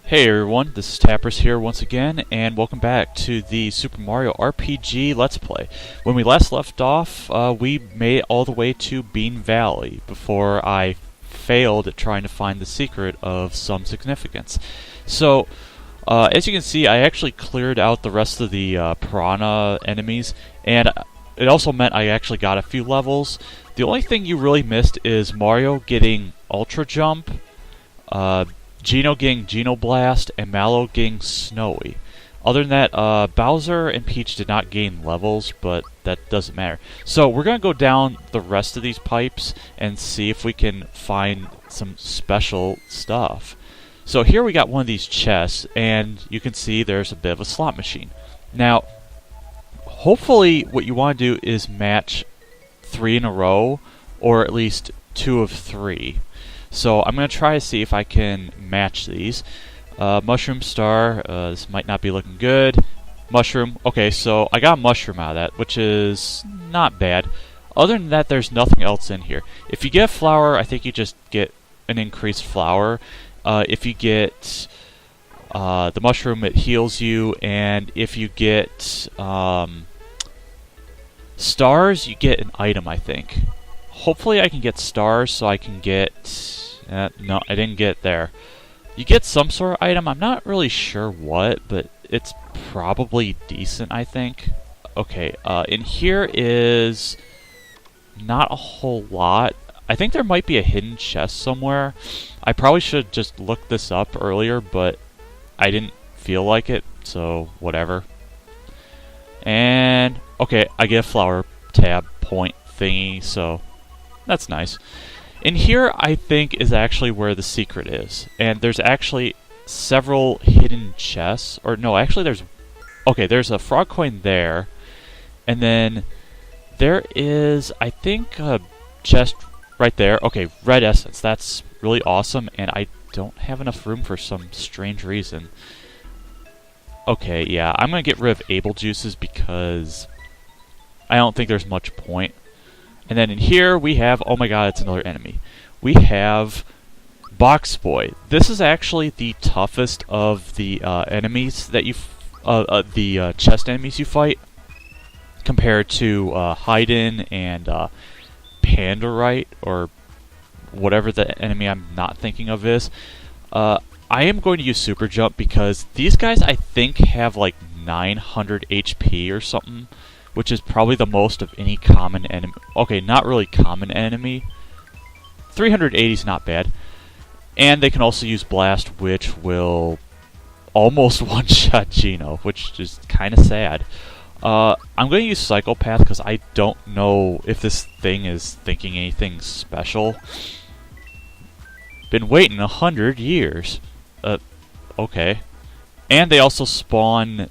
Hey everyone, this is Tappers here once again, and welcome back to the Super Mario RPG Let's Play. When we last left off, we made it all the way to Bean Valley before I failed at trying to find the secret of some significance. So, as you can see, I actually cleared out the rest of the piranha enemies, and it also meant I actually got a few levels. The only thing you really missed is Mario getting Ultra Jump, Geno getting Geno Blast, and Mallow getting Snowy. Other than that, Bowser and Peach did not gain levels, but that doesn't matter. So we're going to go down the rest of these pipes and see if we can find some special stuff. So here we got one of these chests, and you can see there's a bit of a slot machine. Now, hopefully what you want to do is match 3 in a row, or at least 2 of 3. So I'm going to try to see if I can match these. Mushroom Star, this might not be looking good. Mushroom, okay, so I got a mushroom out of that, which is not bad. Other than that, there's nothing else in here. If you get a flower, I think you just get an increased flower. If you get the mushroom, it heals you, and if you get stars, you get an item, I think. Hopefully I can get stars so I can get... no, I didn't get there. You get some sort of item. I'm not really sure what, but it's probably decent, I think. Okay, in here is not a whole lot. I think there might be a hidden chest somewhere. I probably should have just looked this up earlier, but I didn't feel like it, so whatever. And, okay, I get a flower tab point thingy, so that's nice. In here, I think, is actually where the secret is. And there's actually several hidden chests. Or, no, actually there's... Okay, there's a frog coin there. And then there is, I think, a chest right there. Okay, red essence. That's really awesome. And I don't have enough room for some strange reason. Okay, yeah, I'm going to get rid of able juices because I don't think there's much point. And then in here we have, oh my god, it's another enemy. We have Box Boy. This is actually the toughest of the enemies that you, the chest enemies you fight, compared to Haydn and Pandarite, or whatever the enemy I'm not thinking of is. I am going to use Super Jump because these guys, I think, have like 900 HP or something, which is probably the most of any common enemy. Okay, not really common enemy. 380 is not bad. And they can also use Blast, which will almost one-shot Geno, which is kind of sad. I'm going to use Psychopath because I don't know if this thing is thinking anything special. Been waiting 100 years. Okay. And they also spawn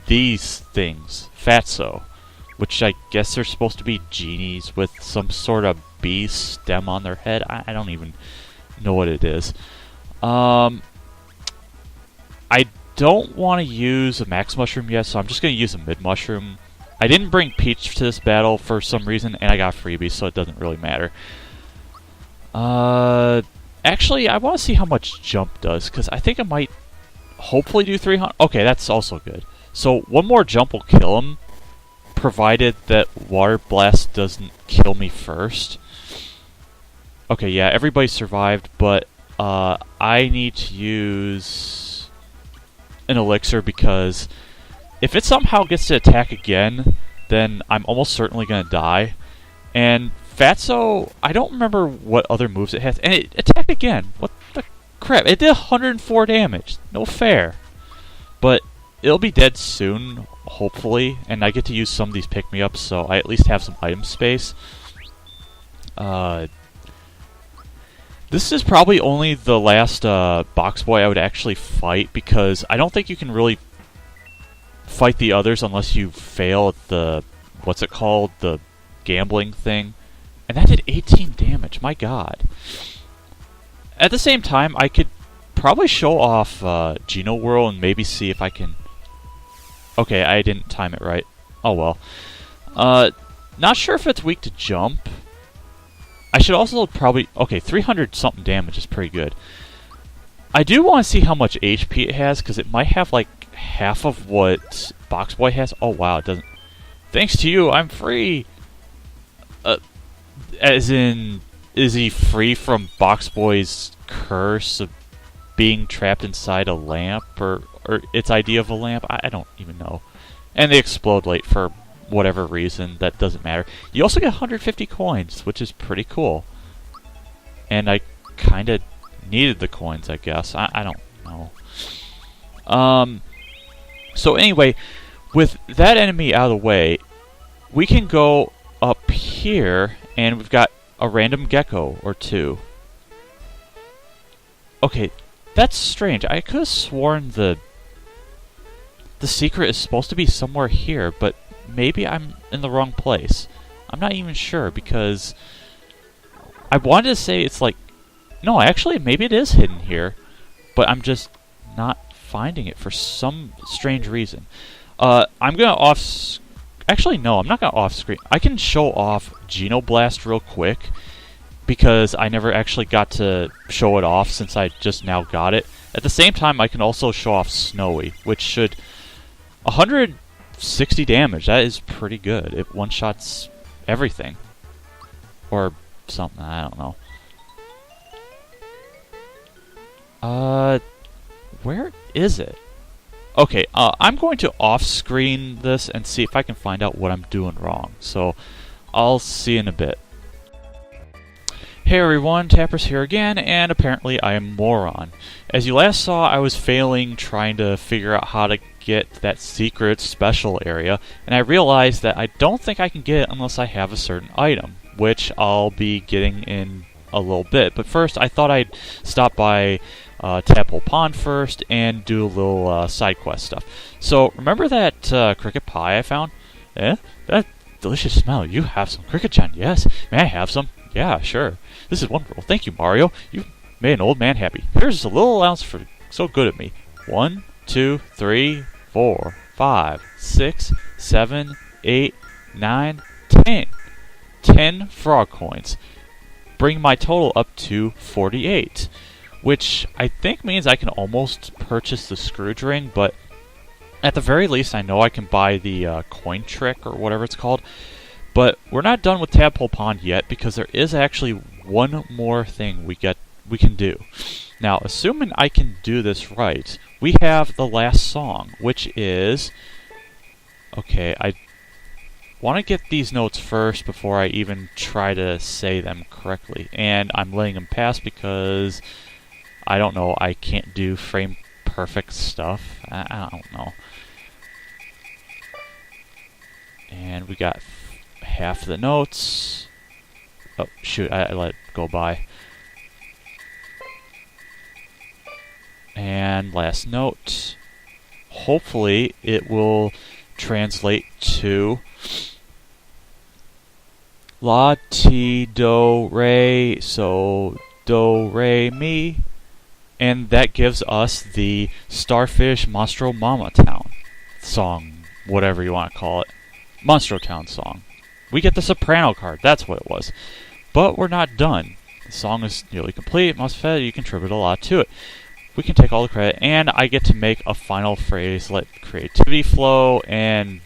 these things. Fatso. Which I guess they're supposed to be genies with some sort of bee stem on their head. I don't even know what it is. I don't want to use a max mushroom yet, so I'm just going to use a mid mushroom. I didn't bring Peach to this battle for some reason, and I got freebies, so it doesn't really matter. Actually, I want to see how much jump does, because I think I might hopefully do 300. Okay, that's also good. So one more jump will kill him, provided that Water Blast doesn't kill me first. Okay, yeah, everybody survived, but I need to use an elixir because if it somehow gets to attack again, then I'm almost certainly going to die. And Fatso, I don't remember what other moves it has, and it attacked again. What the crap? It did 104 damage. No fair. But it'll be dead soon, hopefully, and I get to use some of these pick-me-ups, so I at least have some item space. This is probably only the last Box Boy I would actually fight, because I don't think you can really fight the others unless you fail at the, what's it called, the gambling thing. And that did 18 damage, my god. At the same time, I could probably show off Geno Whirl and maybe see if I can... Okay, I didn't time it right. Oh well. Not sure if it's weak to jump. I should also probably... Okay, 300 something damage is pretty good. I do want to see how much HP it has, because it might have like half of what Box Boy has. Oh wow, it doesn't. Thanks to you, I'm free! As in, is he free from Box Boy's curse of being trapped inside a lamp, or its idea of a lamp? I don't even know. And they explode late for whatever reason, that doesn't matter. You also get 150 coins, which is pretty cool. And I kind of needed the coins, I guess. I don't know. So anyway, with that enemy out of the way, we can go up here, and we've got a random gecko or two. Okay, that's strange. I could have sworn the secret is supposed to be somewhere here, but maybe I'm in the wrong place. I'm not even sure, because I wanted to say it's like... No, actually, maybe it is hidden here, but I'm just not finding it for some strange reason. I'm going to Actually, no, I'm not going to off-screen. I can show off Genoblast real quick, because I never actually got to show it off since I just now got it. At the same time, I can also show off Snowy, which should... 160 damage, that is pretty good. It one-shots everything. Or something, I don't know. Where is it? Okay, I'm going to off-screen this and see if I can find out what I'm doing wrong. So, I'll see you in a bit. Hey everyone, Tappers here again, and apparently I am Moron. As you last saw, I was failing trying to figure out how to get that secret special area, and I realized that I don't think I can get it unless I have a certain item, which I'll be getting in a little bit. But first, I thought I'd stop by Tadpole Pond first and do a little side quest stuff. So, remember that cricket pie I found? Eh? That delicious smell. You have some cricket gen, yes? May I have some? Yeah, sure. This is wonderful. Thank you, Mario. You made an old man happy. Here's a little allowance for so good at me. 1, 2, 3, 4, 5, 6, 7, 8, 9, 10. 10 frog coins. Bring my total up to 48. Which I think means I can almost purchase the Scrooge ring, but at the very least I know I can buy the coin trick or whatever it's called. But we're not done with Tadpole Pond yet, because there is actually one more thing we can do. Now, assuming I can do this right, we have the last song, which is... Okay, I want to get these notes first before I even try to say them correctly. And I'm letting them pass because, I don't know, I can't do frame perfect stuff. I don't know. And we got half the notes. Oh, shoot, I let it go by. And last note. Hopefully it will translate to La, Ti, Do, Re, So, Do, Re, Mi. And that gives us the Starfish Monstro Mama Town song, whatever you want to call it. Monstro Town song. We get the soprano card, that's what it was. But we're not done. The song is nearly complete. MustFed, you contribute a lot to it. We can take all the credit, and I get to make a final phrase, let creativity flow, and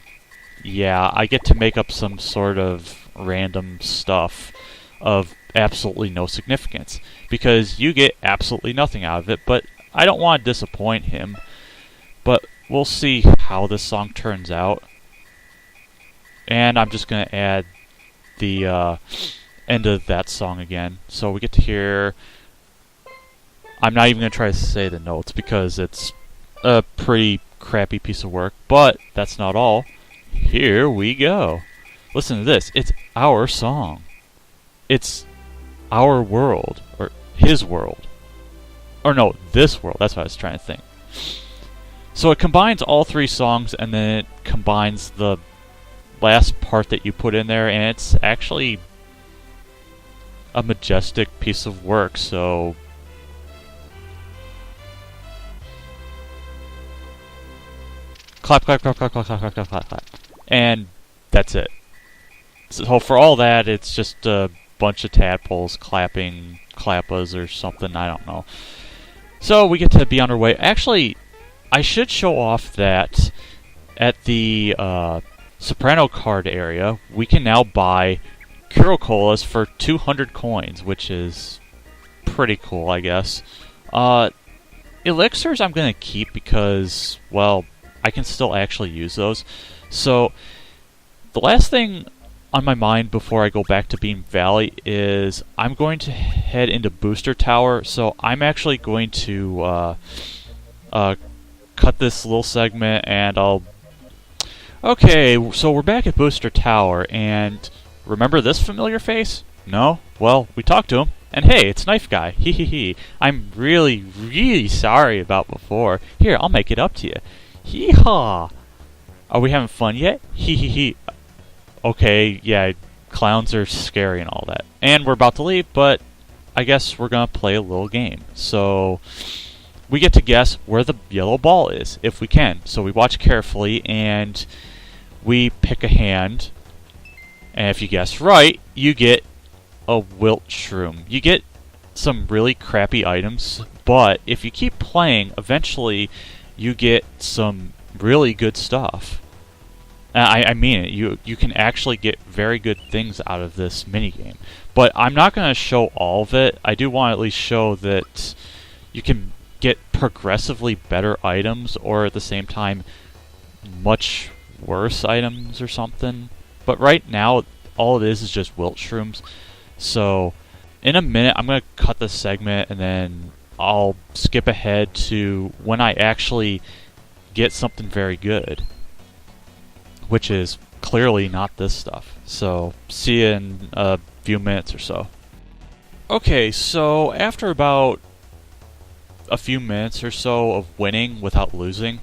yeah, I get to make up some sort of random stuff of absolutely no significance. Because you get absolutely nothing out of it, but I don't want to disappoint him. But we'll see how this song turns out. And I'm just going to add the end of that song again. So we get to hear... I'm not even going to try to say the notes because it's a pretty crappy piece of work. But that's not all. Here we go. Listen to this. It's our song. It's our world. Or his world. Or no, this world. That's what I was trying to think. So it combines all three songs, and then it combines the last part that you put in there, and it's actually a majestic piece of work. So clap, clap, clap, clap, clap, clap, clap, clap, clap, clap. And that's it. So for all that, it's just a bunch of tadpoles clapping clappas or something, I don't know. So we get to be on our way. Actually, I should show off that at the Soprano card area, we can now buy Curacolas for 200 coins, which is pretty cool, I guess. Elixirs I'm going to keep because, well, I can still actually use those. So, the last thing on my mind before I go back to Bean Valley is I'm going to head into Booster Tower. So, I'm actually going to cut this little segment and I'll... Okay, so we're back at Booster Tower, and remember this familiar face? No? Well, we talked to him. And hey, it's Knife Guy. Hee hee hee. I'm really, really sorry about before. Here, I'll make it up to you. Hee haw. Are we having fun yet? Hee hee hee. Okay, yeah, clowns are scary and all that. And we're about to leave, but I guess we're gonna play a little game. So we get to guess where the yellow ball is, if we can. So we watch carefully and we pick a hand. And if you guess right, you get a wilt shroom. You get some really crappy items, but if you keep playing, eventually you get some really good stuff. I mean it. You can actually get very good things out of this minigame. But I'm not going to show all of it. I do want to at least show that you can get progressively better items, or at the same time much worse items or something. But right now, all it is just wilt shrooms. So, in a minute, I'm going to cut this segment and then I'll skip ahead to when I actually get something very good, which is clearly not this stuff. So, see you in a few minutes or so. Okay, so after about a few minutes or so of winning without losing,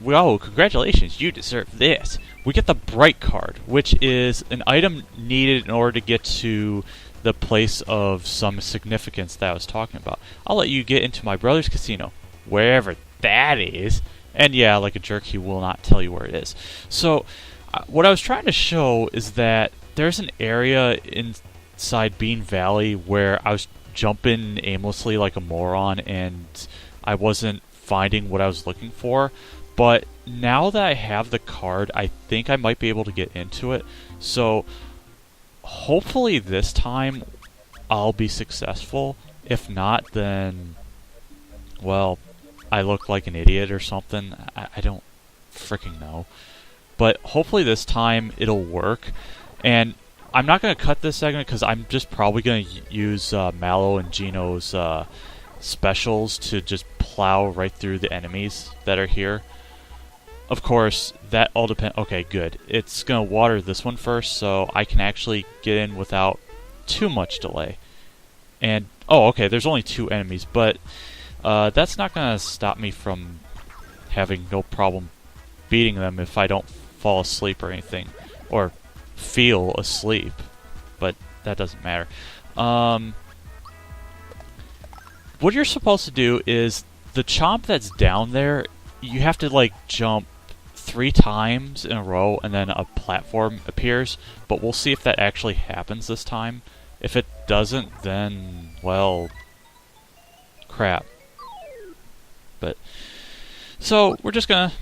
oh, congratulations, you deserve this. We get the Bright card, which is an item needed in order to get to the place of some significance that I was talking about. I'll let you get into my brother's casino, wherever that is. And yeah, like a jerk, he will not tell you where it is. So, what I was trying to show is that there's an area inside Bean Valley where I was jumping aimlessly like a moron and I wasn't finding what I was looking for. But now that I have the card, I think I might be able to get into it. So hopefully this time I'll be successful. If not, then, well, I look like an idiot or something. I don't freaking know. But hopefully this time it'll work. And I'm not going to cut this segment because I'm just probably going to use Mallow and Gino's specials to just plow right through the enemies that are here. Of course, that all depends. Okay, good. It's going to water this one first, so I can actually get in without too much delay. And, oh, okay, there's only 2 enemies, but that's not going to stop me from having no problem beating them if I don't fall asleep or anything. Or feel asleep. But that doesn't matter. What you're supposed to do is, the chomp that's down there, you have to, like, jump 3 times in a row and then a platform appears, but we'll see if that actually happens this time. If it doesn't, then, well, crap. But, so, we're just gonna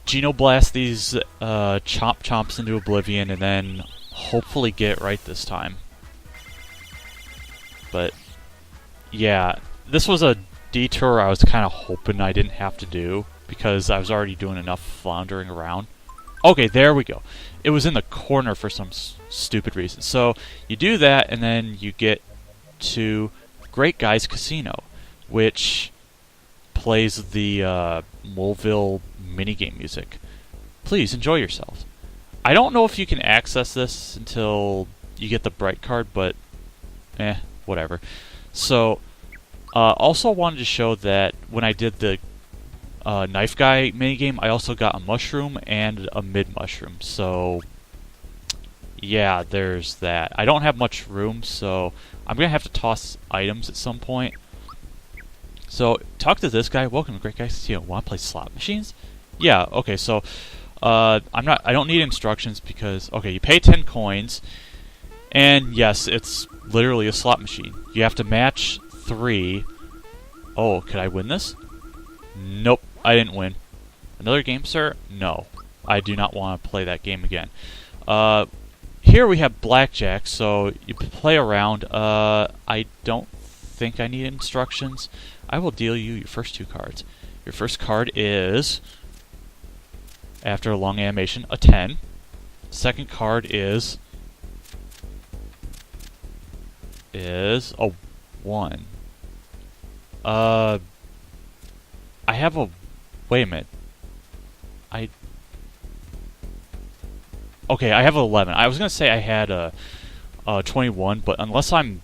Geno blast these chomps into oblivion and then hopefully get it right this time. But, yeah, this was a detour I was kind of hoping I didn't have to do, because I was already doing enough floundering around. Okay, there we go. It was in the corner for some stupid reason. So, you do that, and then you get to Great Guy's Casino, which plays the Moleville minigame music. Please, enjoy yourselves. I don't know if you can access this until you get the Bright card, but whatever. So, also wanted to show that when I did the Knife Guy minigame, I also got a mushroom and a mid-mushroom. So, yeah, there's that. I don't have much room, so I'm going to have to toss items at some point. So, talk to this guy. Welcome to Great Guy's Casino. Want to play slot machines? Yeah, okay, so I don't need instructions because, okay, you pay 10 coins, and yes, it's literally a slot machine. You have to match 3, Oh, could I win this? Nope, I didn't win. Another game, sir? No. I do not want to play that game again. Here we have blackjack, so you play around. I don't think I need instructions. I will deal you your first 2 cards. Your first card is, after a long animation, a 10. Second card is a 1. I have a... Wait a minute. Okay, I have 11. I was going to say I had a 21, but unless I'm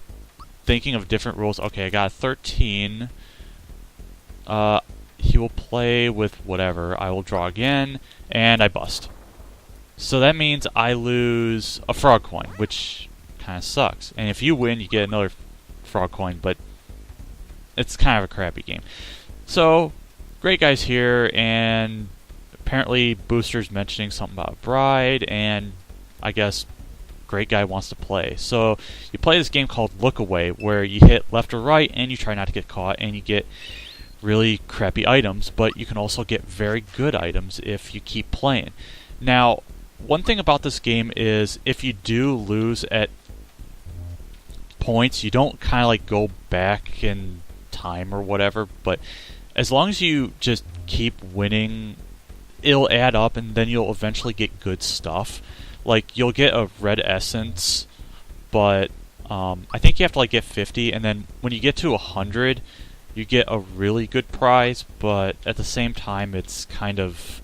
thinking of different rules... Okay, I got a 13. He will play with whatever. I will draw again, and I bust. So that means I lose a frog coin, which kind of sucks. And if you win, you get another frog coin, but it's kind of a crappy game. So, great guys here, and apparently Booster's mentioning something about a bride, and I guess great guy wants to play. So you play this game called Look Away, where you hit left or right, and you try not to get caught, and you get really crappy items, but you can also get very good items if you keep playing. Now, one thing about this game is if you do lose at points, you don't kind of like go back in time or whatever, but as long as you just keep winning, it'll add up, and then you'll eventually get good stuff. Like, you'll get a red essence, but I think you have to like get 50, and then when you get to 100, you get a really good prize, but at the same time, it's kind of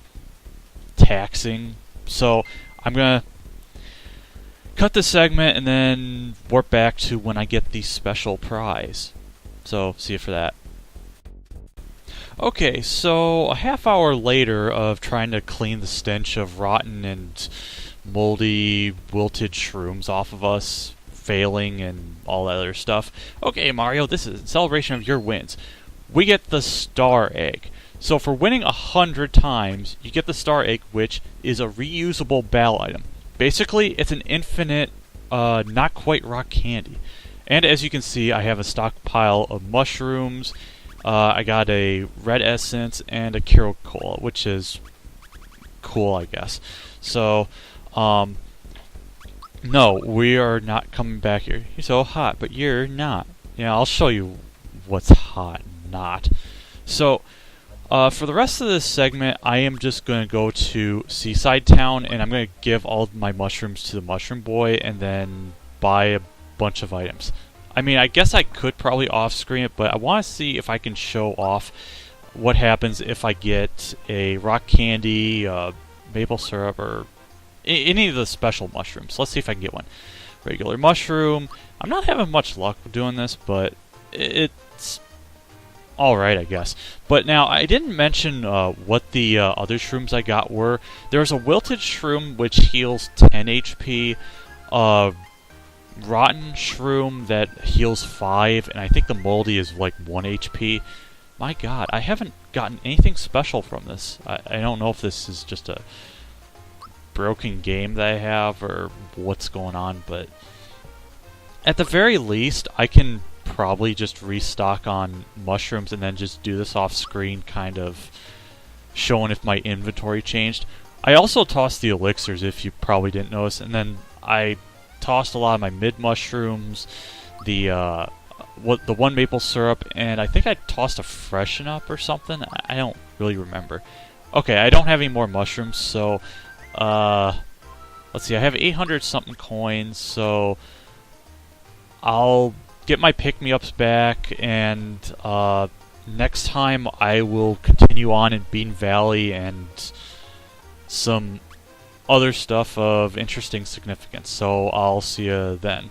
taxing. So I'm gonna cut this segment and then warp back to when I get the special prize. So see you for that. Okay, so a half hour later of trying to clean the stench of rotten and moldy, wilted shrooms off of us, failing and all that other stuff. Okay, Mario, this is in celebration of your wins. We get the star egg. So for winning 100 times, you get the star egg, which is a reusable battle item. Basically, it's an infinite, not quite rock candy. And as you can see, I have a stockpile of mushrooms. I got a red essence and a Kiro Cola, which is cool, I guess. So, no, we are not coming back here. You're so hot, but you're not. Yeah, I'll show you what's hot and not. So, for the rest of this segment, I am just going to go to Seaside Town, and I'm going to give all of my mushrooms to the Mushroom Boy, and then buy a bunch of items. I mean, I guess I could probably off-screen it, but I want to see if I can show off what happens if I get a rock candy, maple syrup, or any of the special mushrooms. Let's see if I can get one. Regular mushroom. I'm not having much luck doing this, but it's alright, I guess. But now, I didn't mention what the other shrooms I got were. There's a wilted shroom, which heals 10 HP. Rotten shroom that heals 5, and I think the moldy is like 1 HP. My god, I haven't gotten anything special from this. I don't know if this is just a broken game that I have or what's going on, but at the very least, I can probably just restock on mushrooms and then just do this off screen, kind of showing if my inventory changed. I also tossed the elixirs, if you probably didn't notice, and then I tossed a lot of my mid mushrooms, the one maple syrup, and I think I tossed a freshen up or something. I don't really remember. Okay, I don't have any more mushrooms, so let's see. I have 800 something coins, so I'll get my pick-me-ups back, and next time I will continue on in Bean Valley and some other stuff of interesting significance. So I'll see you then.